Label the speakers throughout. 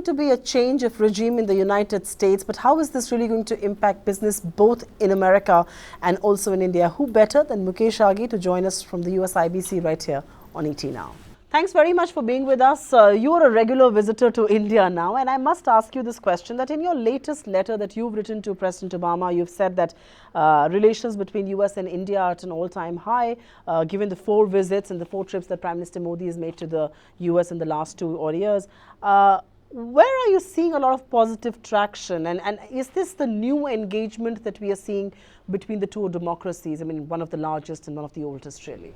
Speaker 1: going to be a change of regime in the United States, but how is this really going to impact business both in America and also in India? Who better than Mukesh Aghi to join us from the US IBC right here on ET Now? Thanks very much for being with us. You're a regular visitor to India now, and I must ask you this question, that in your latest letter that you've written to President Obama, you've said that relations between US and India are at an all-time high, given the 4 visits and the 4 trips that Prime Minister Modi has made to the US in the last 2 odd years. Where are you seeing a lot of positive traction, and is this the new engagement that we are seeing between the 2 democracies? I mean, one of the largest and one of the oldest, really.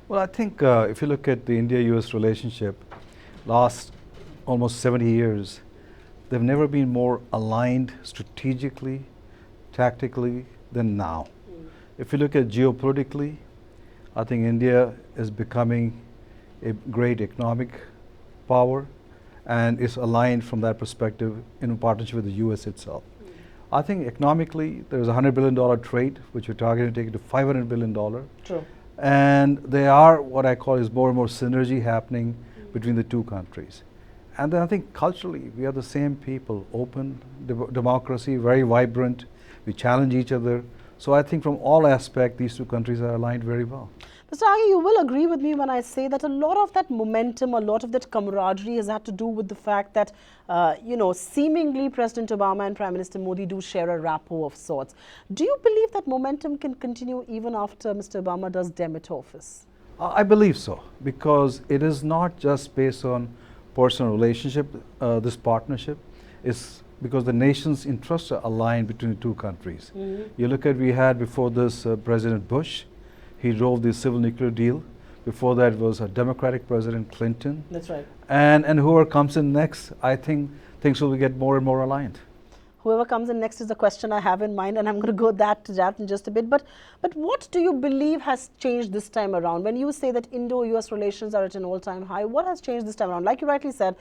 Speaker 2: Well, I think if you look at the India-US relationship, last almost 70 years, they've never been more aligned strategically, tactically than now. If you look at geopolitically, I think India is becoming a great economic power and is aligned from that perspective in partnership with the US itself. I think economically, there's a $100 billion trade, which we're targeting to take it to $500 billion.
Speaker 1: True.
Speaker 2: And there are what I call is more and more synergy happening between the 2 countries. And then I think culturally, we are the same people, open, democracy, very vibrant, we challenge each other. So I think from all aspects, these 2 countries are aligned very well.
Speaker 1: Mr. Aghi, you will agree with me when I say that a lot of that momentum, a lot of that camaraderie has had to do with the fact that, seemingly President Obama and Prime Minister Modi do share a rapport of sorts. Do you believe that momentum can continue even after Mr. Obama does demit office?
Speaker 2: I believe so, because it is not just based on personal relationship, this partnership is because the nation's interests are aligned between the 2 countries. You look at, we had before this President Bush. He drove the civil nuclear deal. Before that was a Democratic President Clinton.
Speaker 1: That's right.
Speaker 2: And whoever comes in next, I think things will get more and more aligned.
Speaker 1: Whoever comes in next is the question I have in mind, and I'm going to go to that in just a bit. But what do you believe has changed this time around? When you say that Indo-US relations are at an all-time high, what has changed this time around? Like you rightly said,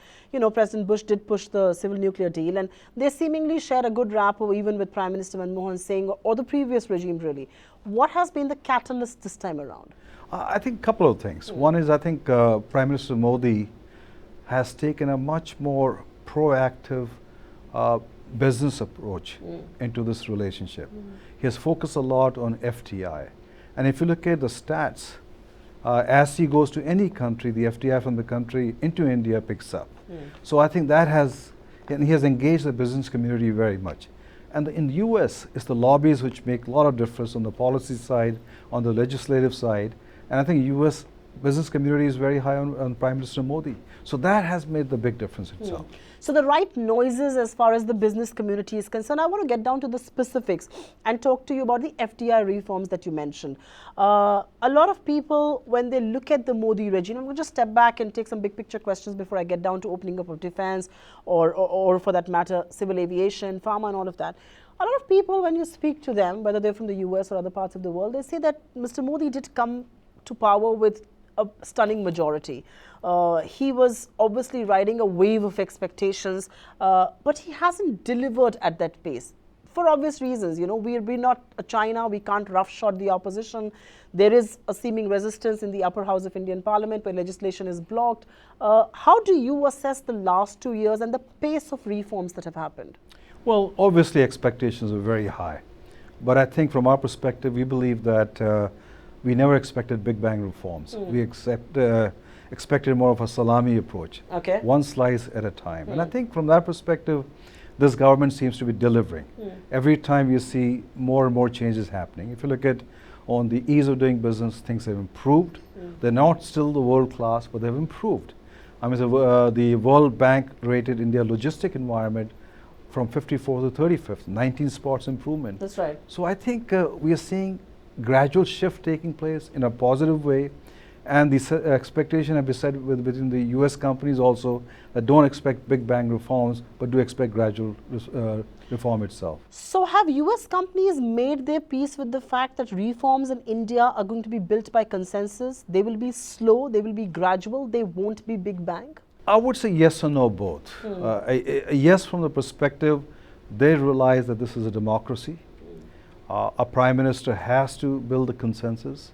Speaker 1: President Bush did push the civil nuclear deal, and they seemingly share a good rapport even with Prime Minister Manmohan Singh or the previous regime, really. What has been the catalyst this time around?
Speaker 2: I think a couple of things. One is I think Prime Minister Modi has taken a much more proactive business approach into this relationship. He has focused a lot on FDI. And if you look at the stats, as he goes to any country, the FDI from the country into India picks up. So I think that and he has engaged the business community very much. And in the US, it's the lobbies which make a lot of difference on the policy side, on the legislative side. And I think US business community is very high on Prime Minister Modi. So that has made the big difference itself.
Speaker 1: So the right noises as far as the business community is concerned. I want to get down to the specifics and talk to you about the FDI reforms that you mentioned. A lot of people, when they look at the Modi regime, I'm going to just step back and take some big picture questions before I get down to opening up of defense or for that matter, civil aviation, pharma and all of that. A lot of people, when you speak to them, whether they're from the US or other parts of the world, they say that Mr. Modi did come to power with a stunning majority. He was obviously riding a wave of expectations, but he hasn't delivered at that pace. For obvious reasons, we're not China, we can't roughshod the opposition. There is a seeming resistance in the upper house of Indian Parliament where legislation is blocked. How do you assess the last 2 years and the pace of reforms that have happened?
Speaker 2: Well, obviously expectations are very high. But I think from our perspective, we believe that we never expected big bang reforms. We expected more of a salami approach, one slice at a time. And I think from that perspective, this government seems to be delivering. Every time you see more and more changes happening. If you look at on the ease of doing business, things have improved. They're not still the world class, but they've improved. I mean, the World Bank rated India logistic environment from 54th to 35th, 19 spots improvement.
Speaker 1: That's right.
Speaker 2: So I think we are seeing gradual shift taking place in a positive way. And the expectation, have been said within the US companies also, that don't expect big bang reforms, but do expect gradual reform itself.
Speaker 1: So have US companies made their peace with the fact that reforms in India are going to be built by consensus? They will be slow, they will be gradual, they won't be big bang?
Speaker 2: I would say yes or no both. A yes from the perspective, they realize that this is a democracy. A prime minister has to build a consensus.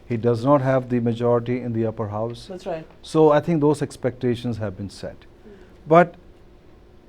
Speaker 2: He does not have the majority in the upper house.
Speaker 1: That's right.
Speaker 2: So I think those expectations have been set. But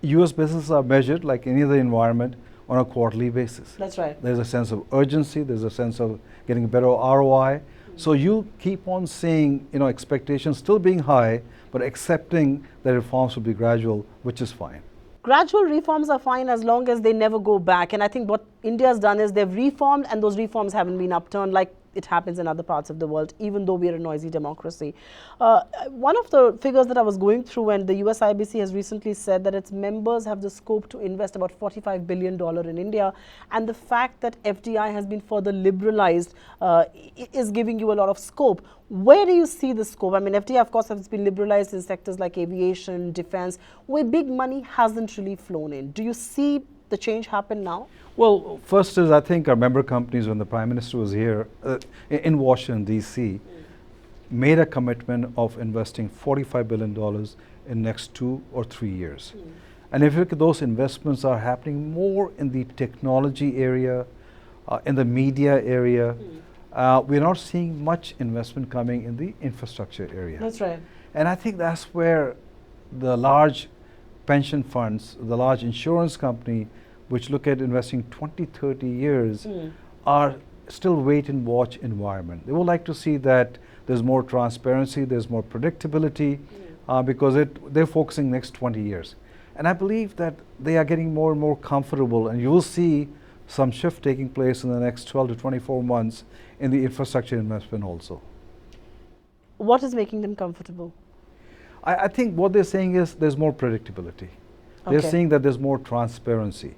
Speaker 2: US businesses are measured like any other environment on a quarterly basis.
Speaker 1: That's right.
Speaker 2: There's a sense of urgency, there's a sense of getting a better ROI. So you keep on seeing, expectations still being high, but accepting that reforms will be gradual, which is fine.
Speaker 1: Gradual reforms are fine as long as they never go back. And I think what India has done is they've reformed, and those reforms haven't been upturned like it happens in other parts of the world, even though we are a noisy democracy. One of the figures that I was going through, and the US IBC has recently said that its members have the scope to invest about $45 billion in India, and the fact that FDI has been further liberalized is giving you a lot of scope. Where do you see the scope? I mean, FDI, of course, has been liberalized in sectors like aviation, defense, where big money hasn't really flown in. Do you see the change happen now?
Speaker 2: Well, first is I think our member companies, when the Prime Minister was here in Washington, D.C., made a commitment of investing $45 billion in next 2 or 3 years. And if you look at those investments are happening more in the technology area, in the media area. We're not seeing much investment coming in the infrastructure area.
Speaker 1: That's right.
Speaker 2: And I think that's where the large pension funds, the large insurance company, which look at investing 20, 30 years, are still wait and watch environment. They would like to see that there's more transparency, there's more predictability, because they're focusing next 20 years. And I believe that they are getting more and more comfortable, and you will see some shift taking place in the next 12 to 24 months in the infrastructure investment also.
Speaker 1: What is making them comfortable?
Speaker 2: I think what they're saying is there's more predictability. They're saying that there's more transparency.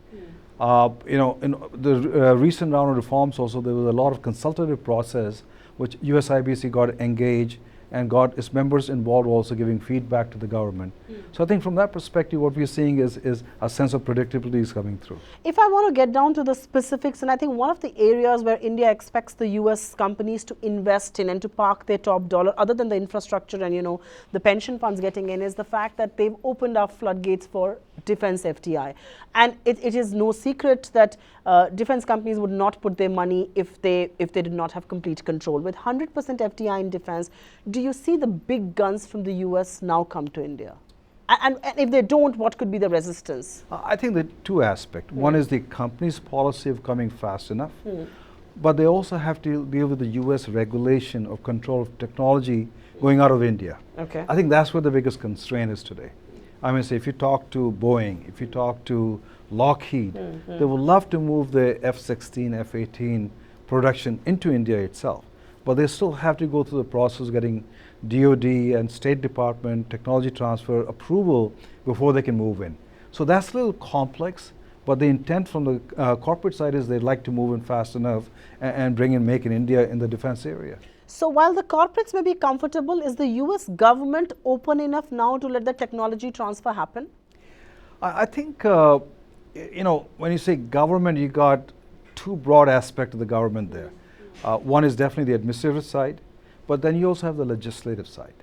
Speaker 2: In the recent round of reforms also, there was a lot of consultative process which US IBC got engaged and got its members involved, also giving feedback to the government. So I think from that perspective, what we're seeing is a sense of predictability is coming through.
Speaker 1: If I want to get down to the specifics, and I think one of the areas where India expects the US companies to invest in and to park their top dollar, other than the infrastructure and the pension funds getting in, is the fact that they've opened up floodgates for defense FDI. And it is no secret that defense companies would not put their money if they did not have complete control. With 100% FDI in defense, do you see the big guns from the US now come to India? And if they don't, what could be the resistance?
Speaker 2: I think there are two aspects. One is the company's policy of coming fast enough, but they also have to deal with the US regulation of control of technology going out of India.
Speaker 1: Okay.
Speaker 2: I think that's where the biggest constraint is today. I mean, say if you talk to Boeing, if you talk to Lockheed, they would love to move the F-16, F-18 production into India itself, but they still have to go through the process of getting DOD and State Department technology transfer approval before they can move in. So that's a little complex, but the intent from the corporate side is they'd like to move in fast enough and bring in Make in India in the defense area.
Speaker 1: So while the corporates may be comfortable, is the US government open enough now to let the technology transfer happen?
Speaker 2: I think, when you say government, you got two broad aspects of the government there. One is definitely the administrative side, but then you also have the legislative side.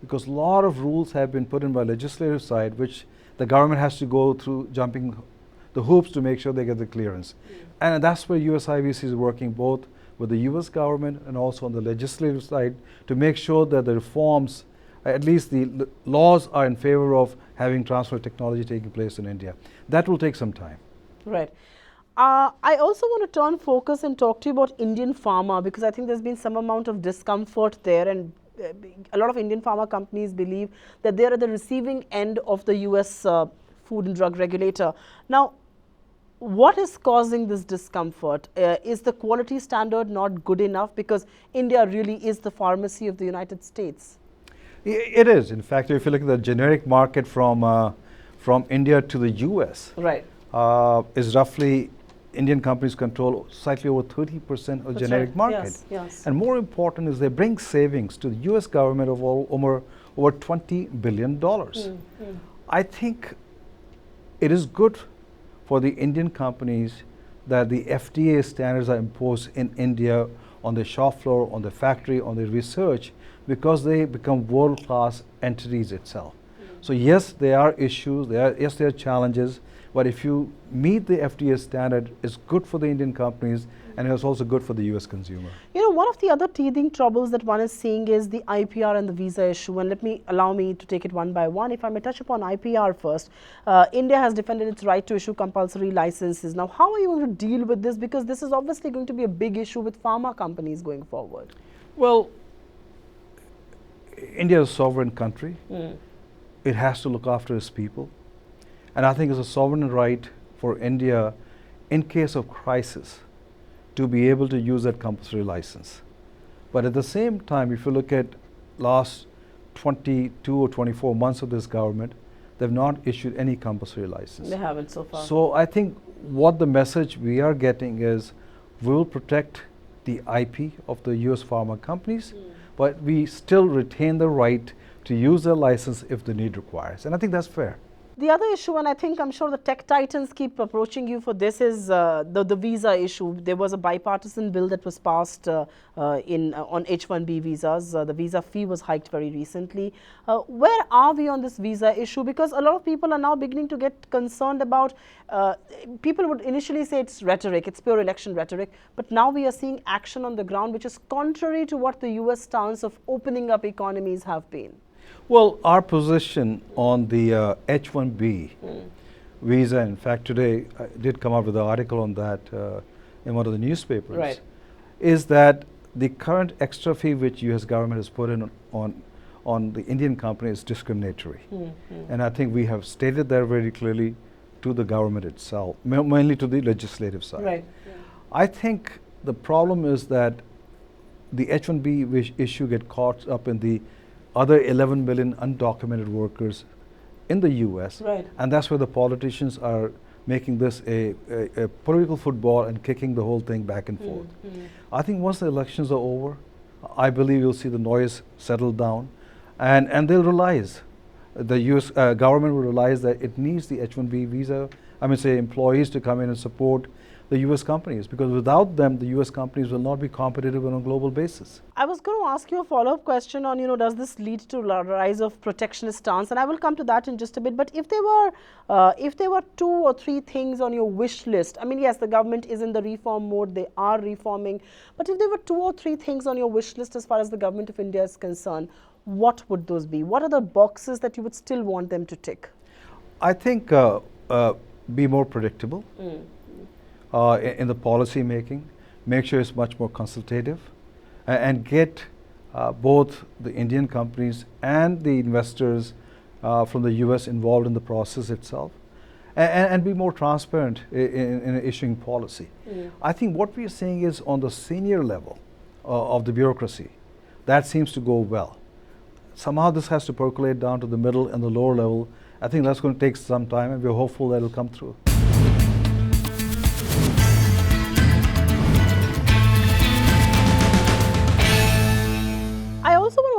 Speaker 2: Because a lot of rules have been put in by legislative side, which the government has to go through jumping the hoops to make sure they get the clearance. And that's where US IBC is working both with the US government and also on the legislative side to make sure that the reforms, at least the laws, are in favor of having transfer technology taking place in India. That will take some time.
Speaker 1: Right. I also want to turn focus and talk to you about Indian pharma, because I think there's been some amount of discomfort there, and a lot of Indian pharma companies believe that they're at the receiving end of the US Food and Drug Regulator. Now, what is causing this discomfort? Is the quality standard not good enough? Because India really is the pharmacy of the United States.
Speaker 2: It is. In fact, if you look at the generic market from India to the US,
Speaker 1: right,
Speaker 2: is roughly Indian companies control slightly over 30% of the generic market.
Speaker 1: Yes, yes.
Speaker 2: And more important is they bring savings to the US government of over $20 billion. I think it is good for the Indian companies that the FDA standards are imposed in India on the shop floor, on the factory, on the research, because they become world-class entities itself. So yes, there are issues, there are challenges, But if you meet the FTA standard, it's good for the Indian companies and it's also good for the US consumer.
Speaker 1: You know, one of the other teething troubles that one is seeing is the IPR and the visa issue. And allow me to take it one by one. If I may touch upon IPR first, India has defended its right to issue compulsory licenses. Now, how are you going to deal with this? Because this is obviously going to be a big issue with pharma companies going forward.
Speaker 2: Well, India is a sovereign country. It has to look after its people. And I think it's a sovereign right for India, in case of crisis, to be able to use that compulsory license. But at the same time, if you look at last 22 or 24 months of this government, they've not issued any compulsory license.
Speaker 1: They haven't so far.
Speaker 2: So I think what the message we are getting is we will protect the IP of the US pharma companies, but we still retain the right to use their license if the need requires. And I think that's fair.
Speaker 1: The other issue, and I'm sure the tech titans keep approaching you for this, is the visa issue. There was a bipartisan bill that was passed on H-1B visas. The visa fee was hiked very recently. Where are we on this visa issue? Because a lot of people are now beginning to get concerned about, people would initially say it's rhetoric, it's pure election rhetoric, but now we are seeing action on the ground which is contrary to what the US stance of opening up economies have been.
Speaker 2: Well, our position on the H-1B visa, in fact, today I did come up with an article on that in one of the newspapers, is that the current extra fee which US government has put in on the Indian company is discriminatory. And I think we have stated that very clearly to the government itself, mainly to the legislative side. I think the problem is that the H-1B issue get caught up in the other 11 million undocumented workers in the US, and that's where the politicians are making this a political football and kicking the whole thing back and forth. I think once the elections are over, I believe you'll see the noise settle down, and they'll realize, the US government will realize that it needs the H-1B visa, employees to come in and support the US companies, because without them, the US companies will not be competitive on a global basis.
Speaker 1: I was going to ask you a follow-up question on, does this lead to rise of protectionist stance? And I will come to that in just a bit. But if there were 2 or 3 things on your wish list, yes, the government is in the reform mode, they are reforming. But if there were 2 or 3 things on your wish list as far as the government of India is concerned, what would those be? What are the boxes that you would still want them to tick?
Speaker 2: I think be more predictable. In the policy making, make sure it's much more consultative, and get both the Indian companies and the investors from the US involved in the process itself, and be more transparent in issuing policy. I think what we are seeing is on the senior level of the bureaucracy, that seems to go well. Somehow this has to percolate down to the middle and the lower level. I think that's going to take some time, and we're hopeful that it'll come through.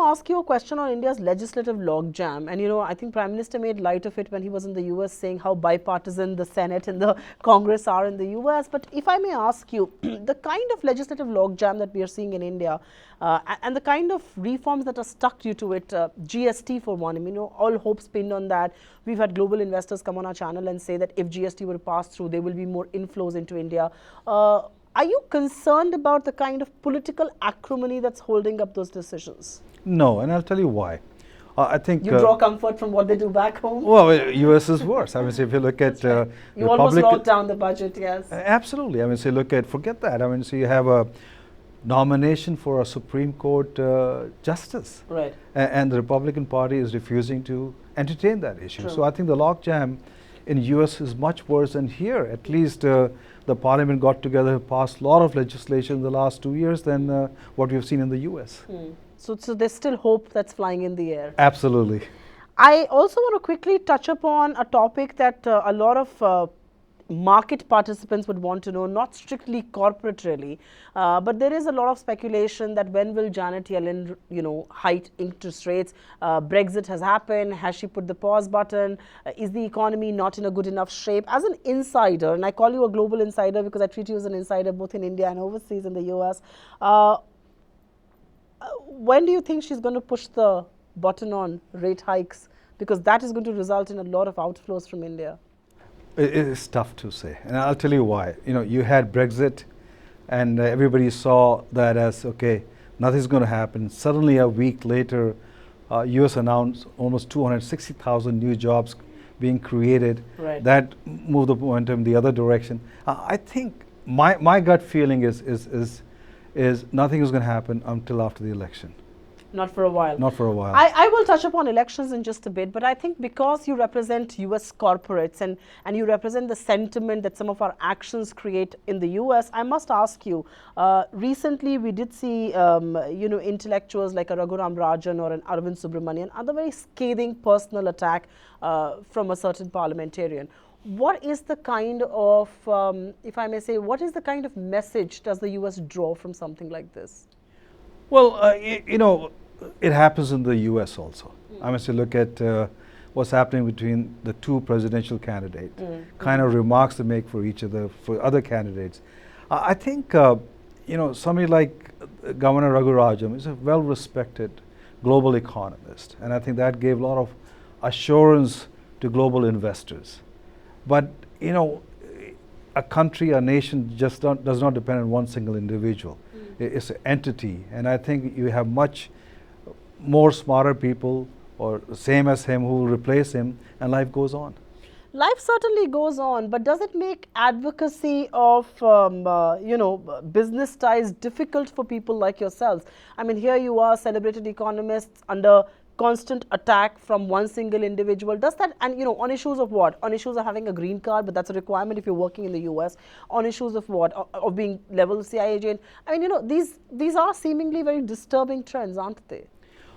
Speaker 1: Ask you a question on India's legislative logjam, and I think Prime Minister made light of it when he was in the US, saying how bipartisan the Senate and the Congress are in the US. But if I may ask you, the kind of legislative logjam that we are seeing in India, and the kind of reforms that are stuck due to it, GST for one, all hopes pinned on that. We've had global investors come on our channel and say that if GST were to pass through, there will be more inflows into India. Are you concerned about the kind of political acrimony that's holding up those decisions?
Speaker 2: No, and I'll tell you why. I think
Speaker 1: you draw comfort from what they do back home.
Speaker 2: Well, US is worse. If you look at
Speaker 1: you almost locked down the budget, yes.
Speaker 2: Absolutely. Forget that. So you have a nomination for a Supreme Court justice, and the Republican Party is refusing to entertain that issue. So I think the logjam in US is much worse than here. At least the Parliament got together, passed a lot of legislation in the last 2 years than what we've seen in the US.
Speaker 1: So there's still hope that's flying in the air.
Speaker 2: Absolutely.
Speaker 1: I also want to quickly touch upon a topic that a lot of market participants would want to know, not strictly corporate really, but there is a lot of speculation that when will Janet Yellen, hike interest rates? Brexit has happened. Has she put the pause button? Is the economy not in a good enough shape? As an insider, and I call you a global insider because I treat you as an insider both in India and overseas in the US, when do you think she's going to push the button on rate hikes? Because that is going to result in a lot of outflows from India.
Speaker 2: It's tough to say, and I'll tell you why. You know, you had Brexit, and everybody saw that as, okay, nothing's going to happen. Suddenly, a week later, U.S. announced almost 260,000 new jobs being created.
Speaker 1: Right.
Speaker 2: That moved the momentum the other direction. I think my gut feeling is nothing is going to happen until after the election.
Speaker 1: Not for a while.
Speaker 2: Not for a while.
Speaker 1: I will touch upon elections in just a bit, but I think because you represent US corporates and you represent the sentiment that some of our actions create in the US, I must ask you, recently we did see intellectuals like a Raghuram Rajan or an Arvind Subramanian under very scathing personal attack from a certain parliamentarian. What is the kind of, if I may say, what is the kind of message does the US draw from something like this?
Speaker 2: Well, it happens in the U.S. also. I mean, so look at what's happening between the two presidential candidates, kind of remarks they make for each other, for other candidates. I think, somebody like Governor Raghuram is a well-respected global economist, and I think that gave a lot of assurance to global investors. But, a country, a nation just does not depend on one single individual. It's an entity, and I think you have much more smarter people or same as him who will replace him, and life goes on.
Speaker 1: Life certainly goes on, but does it make advocacy of business ties difficult for people like yourselves? I mean, here you are, celebrated economists under constant attack from one single individual. Does that, and on issues of what? On issues of having a green card, but that's a requirement if you're working in the US. On issues of what? Of being level CIA agent. I mean, these are seemingly very disturbing trends, aren't they?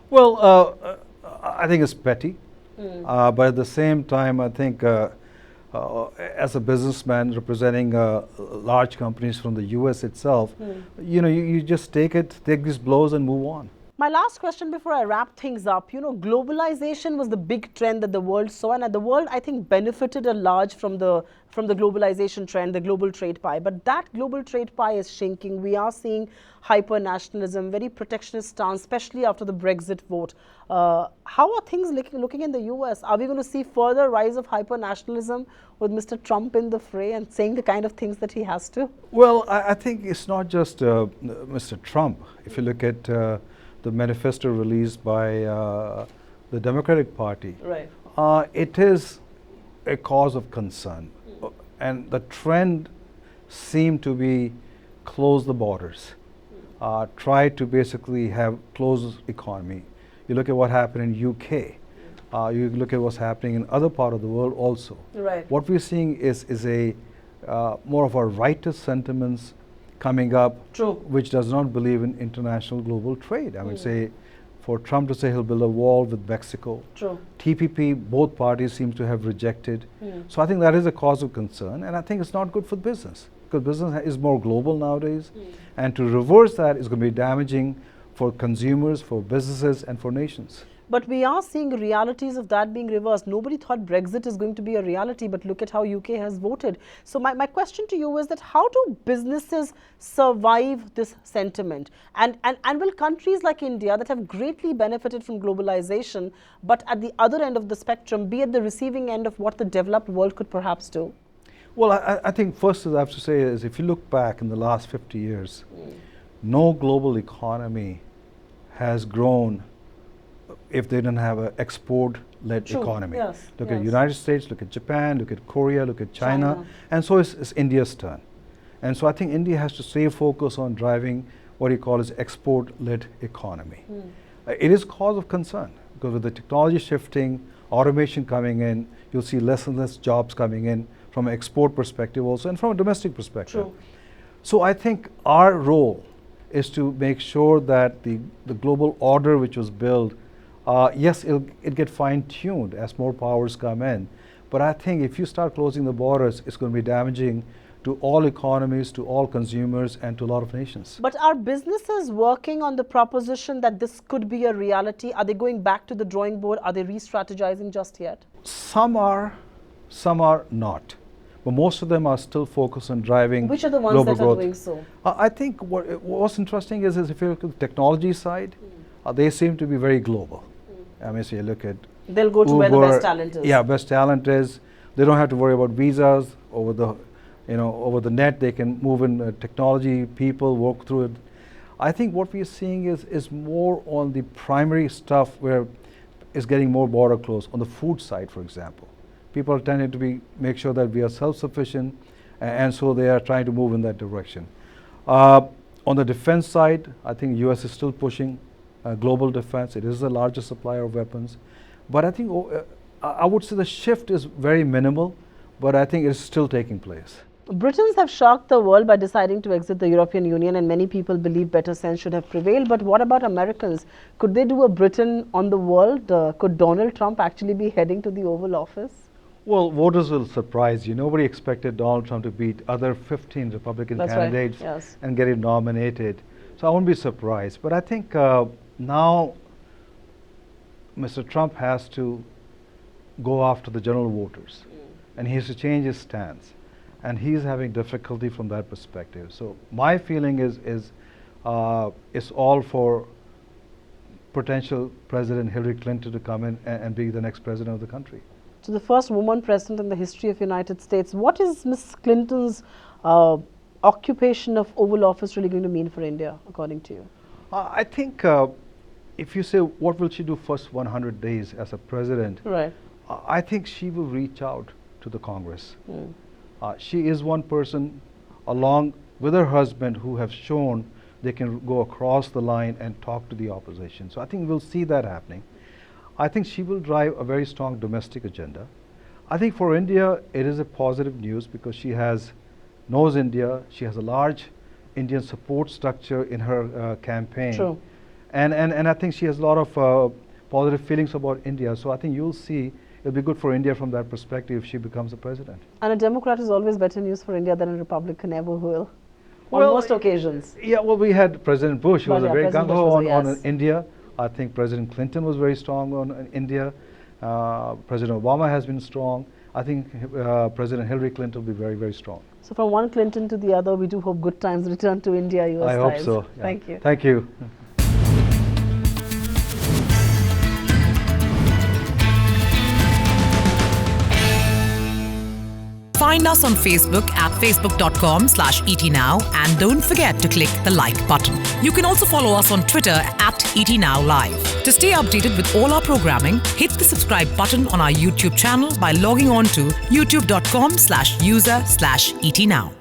Speaker 2: Well, I think it's petty, but at the same time, I think as a businessman representing large companies from the US itself, you just take these blows and move on.
Speaker 1: My last question before I wrap things up, globalization was the big trend that the world saw, and the world, I think, benefited a large from the globalization trend, the global trade pie. But that global trade pie is shrinking. We are seeing hyper-nationalism, very protectionist stance, especially after the Brexit vote. How are things looking in the US? Are we going to see further rise of hyper-nationalism with Mr. Trump in the fray and saying the kind of things that he has to?
Speaker 2: Well, I think it's not just Mr. Trump. If you look at the manifesto released by the Democratic Party,
Speaker 1: right.
Speaker 2: It is a cause of concern. And the trend seemed to be close the borders, try to basically have closed economy. You look at what happened in UK, you look at what's happening in other part of the world also.
Speaker 1: Right.
Speaker 2: What we're seeing is a more of a rightist sentiments coming up,
Speaker 1: True.
Speaker 2: Which does not believe in international global trade. I would say, for Trump to say he'll build a wall with Mexico,
Speaker 1: True.
Speaker 2: TPP, both parties seem to have rejected. So I think that is a cause of concern, and I think it's not good for business, because business is more global nowadays, and to reverse that is going to be damaging for consumers, for businesses, and for nations.
Speaker 1: But we are seeing realities of that being reversed. Nobody thought Brexit is going to be a reality, but look at how UK has voted. So my question to you is that how do businesses survive this sentiment? And will countries like India that have greatly benefited from globalization, but at the other end of the spectrum, be at the receiving end of what the developed world could perhaps do?
Speaker 2: Well, I think first I have to say is, if you look back in the last 50 years, no global economy has grown if they don't have an export-led economy.
Speaker 1: Yes,
Speaker 2: Look at the United States, look at Japan, look at Korea, look at China. And so it's India's turn. And so I think India has to stay focused on driving what you call as export-led economy. It is cause of concern, because with the technology shifting, automation coming in, you'll see less and less jobs coming in from an export perspective also, and from a domestic perspective.
Speaker 1: True.
Speaker 2: So I think our role is to make sure that the global order which was built, yes, it'll get fine-tuned as more powers come in. But I think if you start closing the borders, it's going to be damaging to all economies, to all consumers, and to a lot of nations.
Speaker 1: But are businesses working on the proposition that this could be a reality? Are they going back to the drawing board? Are they re-strategizing just yet?
Speaker 2: Some are not. But most of them are still focused on driving
Speaker 1: Which are the ones
Speaker 2: global
Speaker 1: that
Speaker 2: growth.
Speaker 1: are doing so?
Speaker 2: I think what's interesting is if you look at the technology side, they seem to be very global. I mean, so you look at
Speaker 1: They'll go to
Speaker 2: Uber,
Speaker 1: where the best talent is.
Speaker 2: Yeah, best talent is. They don't have to worry about visas over the net. They can move in technology, people work through it. I think what we are seeing is more on the primary stuff where it's getting more border closed. On the food side, for example, people are tending to make sure that we are self-sufficient, and so they are trying to move in that direction. On the defense side, I think U.S. is still pushing global defense. It is the largest supplier of weapons. But I think I would say the shift is very minimal, but I think it's still taking place.
Speaker 1: Britons have shocked the world by deciding to exit the European Union, and many people believe better sense should have prevailed. But what about Americans? Could they do a Britain on the world? Could Donald Trump actually be heading to the Oval Office?
Speaker 2: Well, voters will surprise you. Nobody expected Donald Trump to beat other 15 Republican candidates and get him nominated. So I won't be surprised. But I think now Mr. Trump has to go after the general voters, and he has to change his stance. And he's having difficulty from that perspective. So my feeling is it's all for potential President Hillary Clinton to come in and be the next president of the country.
Speaker 1: To the first woman president in the history of United States, what is Ms. Clinton's occupation of Oval Office really going to mean for India, according to you?
Speaker 2: I think if you say what will she do first 100 days as a president,
Speaker 1: right?
Speaker 2: I think she will reach out to the Congress. She is one person, along with her husband, who have shown they can go across the line and talk to the opposition. So I think we'll see that happening. I think she will drive a very strong domestic agenda. I think for India, it is a positive news because she knows India. She has a large Indian support structure in her campaign.
Speaker 1: True.
Speaker 2: And I think she has a lot of positive feelings about India. So I think you'll see it'll be good for India from that perspective if she becomes the president. And
Speaker 1: a Democrat is always better news for India than a Republican ever will, on most occasions.
Speaker 2: Yeah, well, we had President Bush, who was a very gung-ho on India. I think President Clinton was very strong on India. President Obama has been strong. I think President Hillary Clinton will be very, very strong.
Speaker 1: So from one Clinton to the other, we do hope good times return to India, U.S.
Speaker 2: I hope so. Yeah.
Speaker 1: Thank you.
Speaker 2: Thank you.
Speaker 3: Find us on Facebook at facebook.com/etnow and don't forget to click the like button. You can also follow us on Twitter at etnowlive. To stay updated with all our programming, hit the subscribe button on our YouTube channel by logging on to youtube.com/user/etnow.